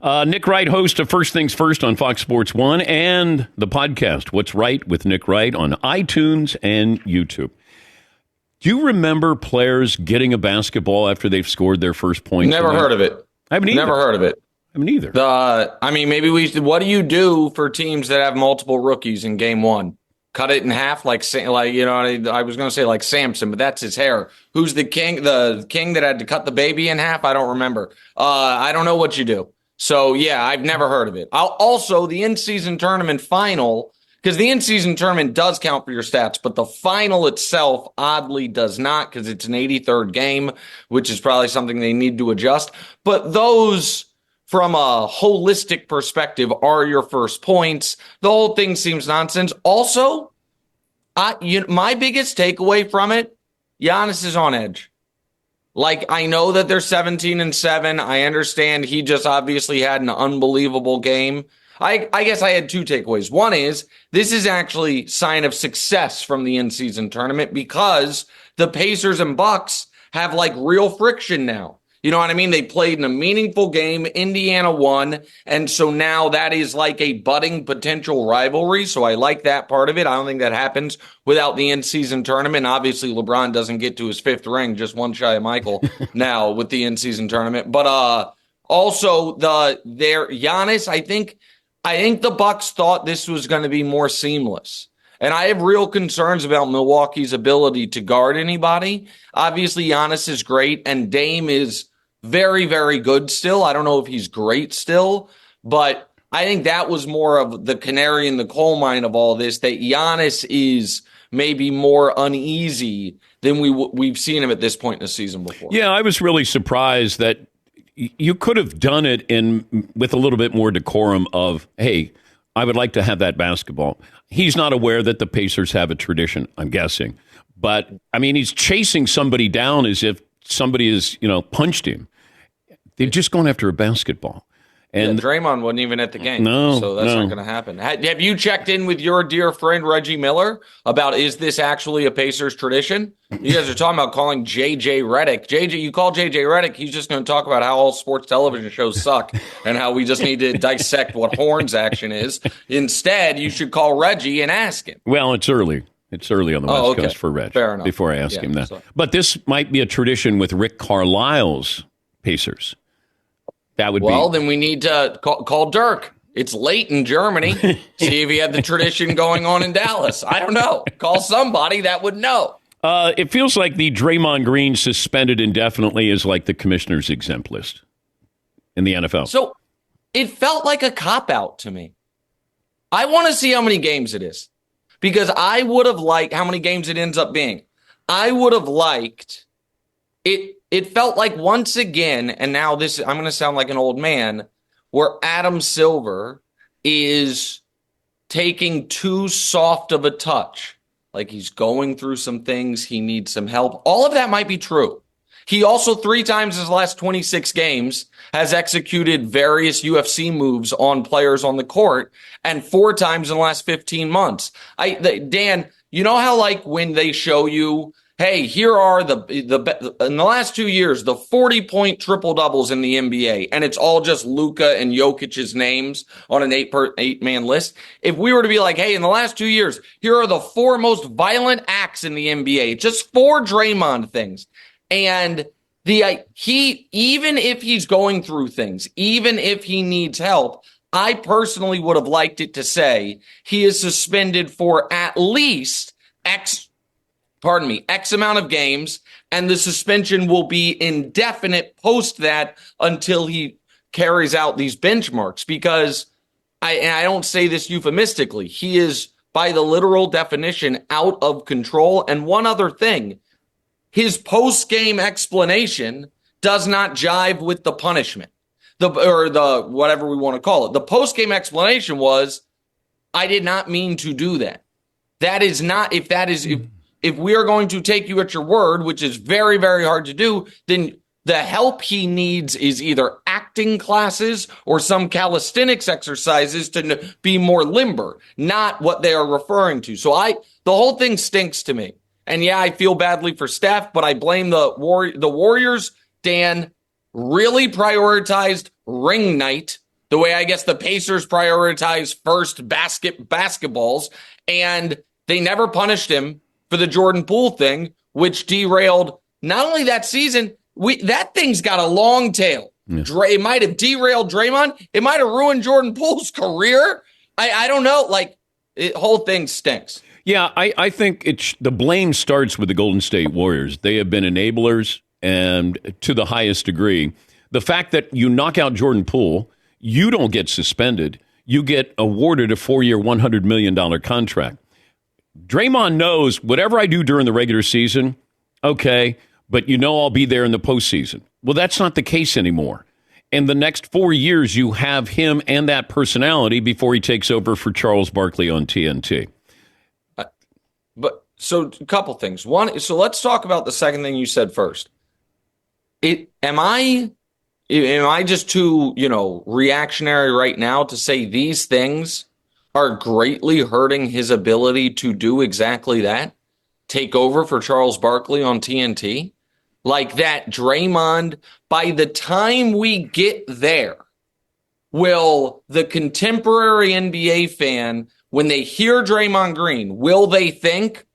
Nick Wright, host of First Things First on Fox Sports 1 and the podcast, What's Right with Nick Wright on iTunes and YouTube. Do you remember players getting a basketball after they've scored their first point? Never heard of it. I haven't either. Never heard of it. I haven't either. Maybe we should. What do you do for teams that have multiple rookies in game one? Cut it in half, I was going to say like Samson, but that's his hair. Who's the king? The king that had to cut the baby in half? I don't remember. I don't know what you do. So yeah, I've never heard of it. Also, the in-season tournament final, because the in-season tournament does count for your stats, but the final itself oddly does not, because it's an 83rd game, which is probably something they need to adjust. But those, from a holistic perspective, are your first points. The whole thing seems nonsense. Also, my biggest takeaway from it, Giannis is on edge. I know that they're 17-7. I understand he just obviously had an unbelievable game. I guess I had two takeaways. One is this is actually sign of success from the in-season tournament because the Pacers and Bucks have real friction now. You know what I mean? They played in a meaningful game. Indiana won. And so now that is like a budding potential rivalry. So I like that part of it. I don't think that happens without the in-season tournament. Obviously, LeBron doesn't get to his fifth ring, just one shy of Michael now with the in-season tournament. But also Giannis, I think the Bucks thought this was going to be more seamless. And I have real concerns about Milwaukee's ability to guard anybody. Obviously, Giannis is great, and Dame is very, very good still. I don't know if he's great still, but I think that was more of the canary in the coal mine of all this, that Giannis is maybe more uneasy than we've seen him at this point in the season before. Yeah, I was really surprised that you could have done it with a little bit more decorum of, hey, I would like to have that basketball. He's not aware that the Pacers have a tradition, I'm guessing. But, he's chasing somebody down as if somebody has, punched him. They're just going after a basketball. And Draymond wasn't even at the game. No, so that's not going to happen. Have you checked in with your dear friend Reggie Miller about, is this actually a Pacers tradition? You guys are talking about calling JJ Redick. You call JJ Redick, he's just going to talk about how all sports television shows suck and how we just need to dissect what Horns action is. Instead, you should call Reggie and ask him. Well, it's early. It's early on the West Coast for Reg. Fair enough. Before I ask him that. So. But this might be a tradition with Rick Carlisle's Pacers. That would Well, then we need to call Dirk. It's late in Germany. See if he had the tradition going on in Dallas. I don't know. Call somebody that would know. It feels like the Draymond Green suspended indefinitely is like the commissioner's exempt list in the NFL. So it felt like a cop-out to me. I want to see how many games it is. Because I would have liked how many games it ends up being. I would have liked it. It felt like once again, and now I'm going to sound like an old man, where Adam Silver is taking too soft of a touch. Like he's going through some things. He needs some help. All of that might be true. He also 3 times in his last 26 games has executed various UFC moves on players on the court, and 4 times in the last 15 months. Dan, you know how when they show you, hey, here are in the last 2 years, the 40-point triple-doubles in the NBA, and it's all just Luka and Jokic's names on an 8-man list. If we were to be like, hey, in the last 2 years, here are the 4 most violent acts in the NBA, just 4 Draymond things. And even if he's going through things, even if he needs help, I personally would have liked it to say he is suspended for at least X amount of games, and the suspension will be indefinite post that until he carries out these benchmarks. Because I don't say this euphemistically, he is by the literal definition out of control. And one other thing, his post-game explanation does not jive with the punishment, the whatever we want to call it. The post-game explanation was, I did not mean to do that. That is not, if we are going to take you at your word, which is very, very hard to do, then the help he needs is either acting classes or some calisthenics exercises to be more limber, not what they are referring to. So the whole thing stinks to me. And yeah, I feel badly for Steph, but I blame the Warriors. Dan really prioritized ring night the way I guess the Pacers prioritize first basketballs, and they never punished him for the Jordan Poole thing, which derailed not only that season, that thing's got a long tail. Yeah. It might have derailed Draymond. It might have ruined Jordan Poole's career. I don't know. Like, the whole thing stinks. Yeah, I think the blame starts with the Golden State Warriors. They have been enablers, and to the highest degree. The fact that you knock out Jordan Poole, you don't get suspended. You get awarded a 4-year, $100 million contract. Draymond knows whatever I do during the regular season, okay, but I'll be there in the postseason. Well, that's not the case anymore. In the next 4 years, you have him and that personality before he takes over for Charles Barkley on TNT. So a couple things. One, so let's talk about the second thing you said first. Am I just too, reactionary right now to say these things are greatly hurting his ability to do exactly that? Take over for Charles Barkley on TNT? Like that Draymond, by the time we get there, will the contemporary NBA fan, when they hear Draymond Green, will they think,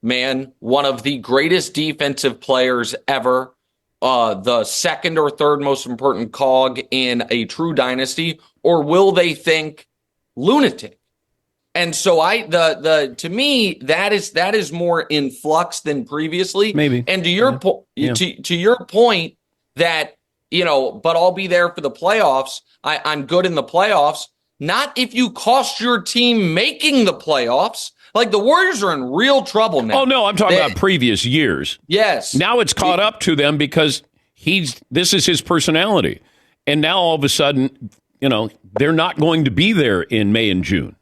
man, one of the greatest defensive players ever, the second or third most important cog in a true dynasty, or will they think lunatic? And so to me, that is more in flux than previously. Maybe. And to your to your point that, but I'll be there for the playoffs. I'm good in the playoffs. Not if you cost your team making the playoffs. Like, the Warriors are in real trouble now. Oh, no, I'm talking about previous years. Yes. Now it's caught up to them because this is his personality. And now all of a sudden, they're not going to be there in May and June.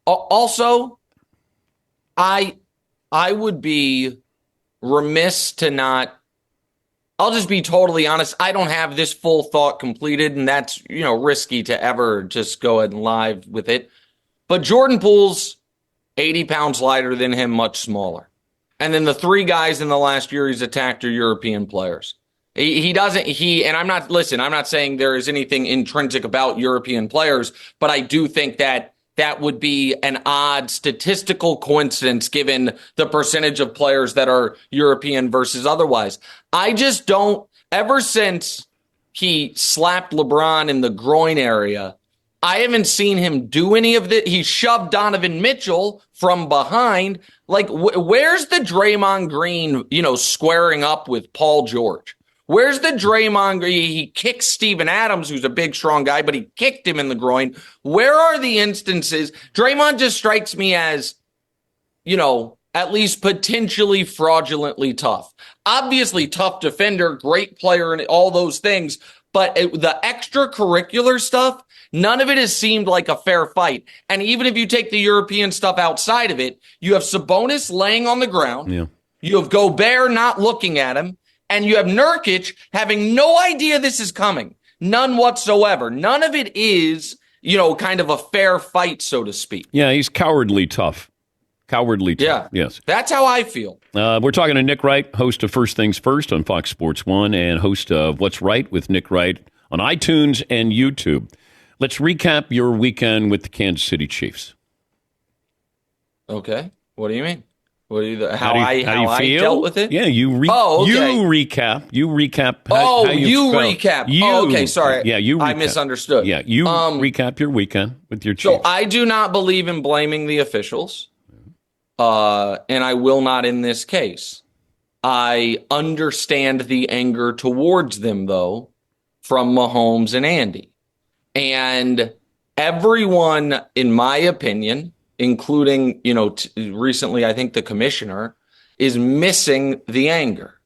Also, I would be remiss to not, I'll just be totally honest. I don't have this full thought completed, and that's, risky to ever just go ahead and live with it. But Jordan Poole's 80 pounds lighter than him, much smaller. And then the three guys in the last year he's attacked are European players. And I'm not saying there is anything intrinsic about European players, but I do think that would be an odd statistical coincidence given the percentage of players that are European versus otherwise. I just don't, ever since he slapped LeBron in the groin area, I haven't seen him do any of that. He shoved Donovan Mitchell from behind. Like, where's the Draymond Green, squaring up with Paul George? Where's the Draymond Green? He kicked Steven Adams, who's a big, strong guy, but he kicked him in the groin. Where are the instances? Draymond just strikes me as, at least potentially fraudulently tough. Obviously, tough defender, great player, and all those things. But the extracurricular stuff, none of it has seemed like a fair fight. And even if you take the European stuff outside of it, you have Sabonis laying on the ground. Yeah. You have Gobert not looking at him. And you have Nurkic having no idea this is coming. None whatsoever. None of it is, kind of a fair fight, so to speak. Yeah, he's cowardly tough. Cowardly tough. Yeah. Yes. That's how I feel. We're talking to Nick Wright, host of First Things First on Fox Sports 1 and host of What's Right with Nick Wright on iTunes and YouTube. Let's recap your weekend with the Kansas City Chiefs. Okay. What do you mean? How I dealt with it? Yeah, you recap. You recap. How you recap. Okay, sorry. Yeah, you recap. I misunderstood. Yeah, you recap your weekend with your Chiefs. So I do not believe in blaming the officials, and I will not in this case. I understand the anger towards them, though, from Mahomes and Andy. And everyone, in my opinion, including, recently, I think the commissioner, is missing the anger.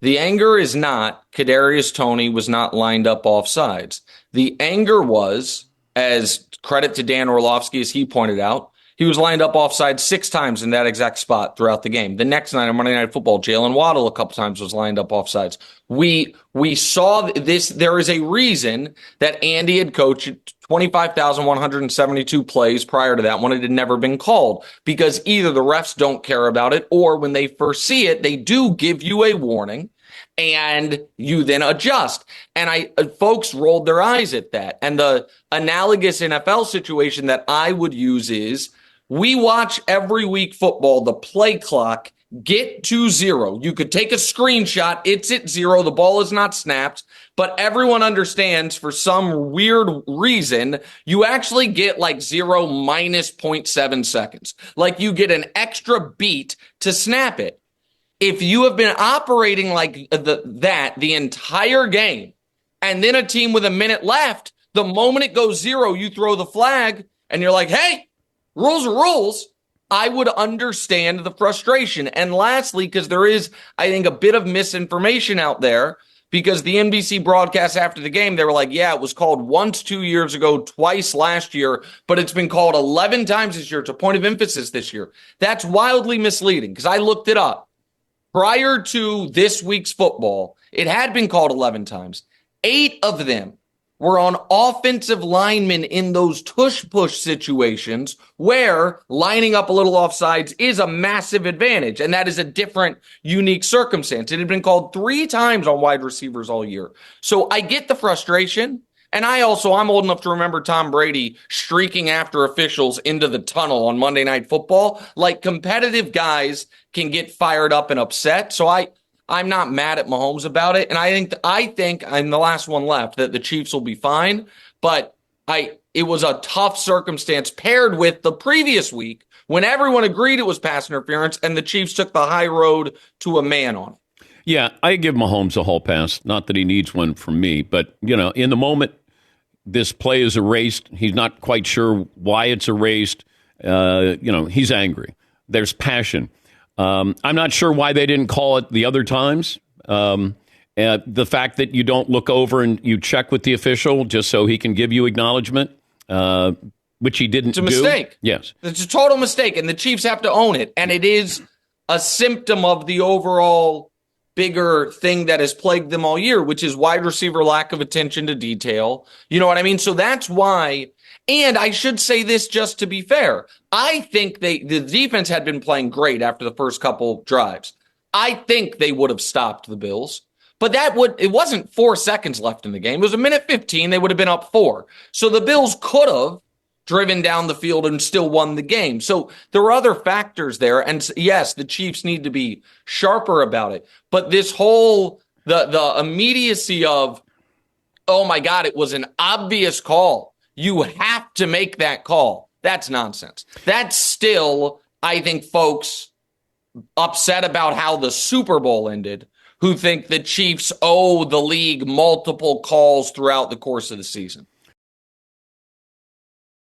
The anger is not Kadarius Toney was not lined up offsides. The anger was, as credit to Dan Orlovsky, as he pointed out, he was lined up offside 6 times in that exact spot throughout the game. The next night on Monday Night Football, Jalen Waddle a couple times was lined up offsides. We saw this. There is a reason that Andy had coached 25,172 plays prior to that when it had never been called, because either the refs don't care about it, or when they first see it, they do give you a warning. and you then adjust. And folks rolled their eyes at that. And the analogous NFL situation that I would use is we watch every week football, the play clock get to 0. You could take a screenshot. It's at 0. The ball is not snapped, but everyone understands for some weird reason, you actually get like 0 minus 0.7 seconds. Like you get an extra beat to snap it. If you have been operating like that the entire game, and then a team with a minute left, the moment it goes 0, you throw the flag and you're like, hey, rules are rules. I would understand the frustration. And lastly, because there is, I think, a bit of misinformation out there, because the NBC broadcast after the game, they were like, yeah, it was called once 2 years ago, twice last year, but it's been called 11 times this year. It's a point of emphasis this year. That's wildly misleading because I looked it up. Prior to this week's football, it had been called 11 times. 8 of them were on offensive linemen in those tush-push situations where lining up a little offsides is a massive advantage, and that is a different, unique circumstance. It had been called 3 times on wide receivers all year. So I get the frustration, and I'm old enough to remember Tom Brady streaking after officials into the tunnel on Monday Night Football. Like, competitive guys can get fired up and upset, so I'm not mad at Mahomes about it, and I think I'm the last one left that the Chiefs will be fine. But it was a tough circumstance paired with the previous week when everyone agreed it was pass interference, and the Chiefs took the high road to a man on it. Yeah, I give Mahomes a hall pass. Not that he needs one from me, but in the moment, this play is erased. He's not quite sure why it's erased. He's angry. There's passion. I'm not sure why they didn't call it the other times. The fact that you don't look over and you check with the official just so he can give you acknowledgement, which he didn't do. It's a mistake. Yes. It's a total mistake, and the Chiefs have to own it. And it is a symptom of the overall bigger thing that has plagued them all year, which is wide receiver lack of attention to detail. You know what I mean? So that's why. And I should say this just to be fair. I think the defense had been playing great after the first couple drives. I think they would have stopped the Bills. But it wasn't 4 seconds left in the game. It was a minute 15. They would have been up 4. So the Bills could have driven down the field and still won the game. So there were other factors there. And yes, the Chiefs need to be sharper about it. But this whole, the immediacy of, oh my God, it was an obvious call. You have to make that call. That's nonsense. That's still, I think, folks upset about how the Super Bowl ended who think the Chiefs owe the league multiple calls throughout the course of the season.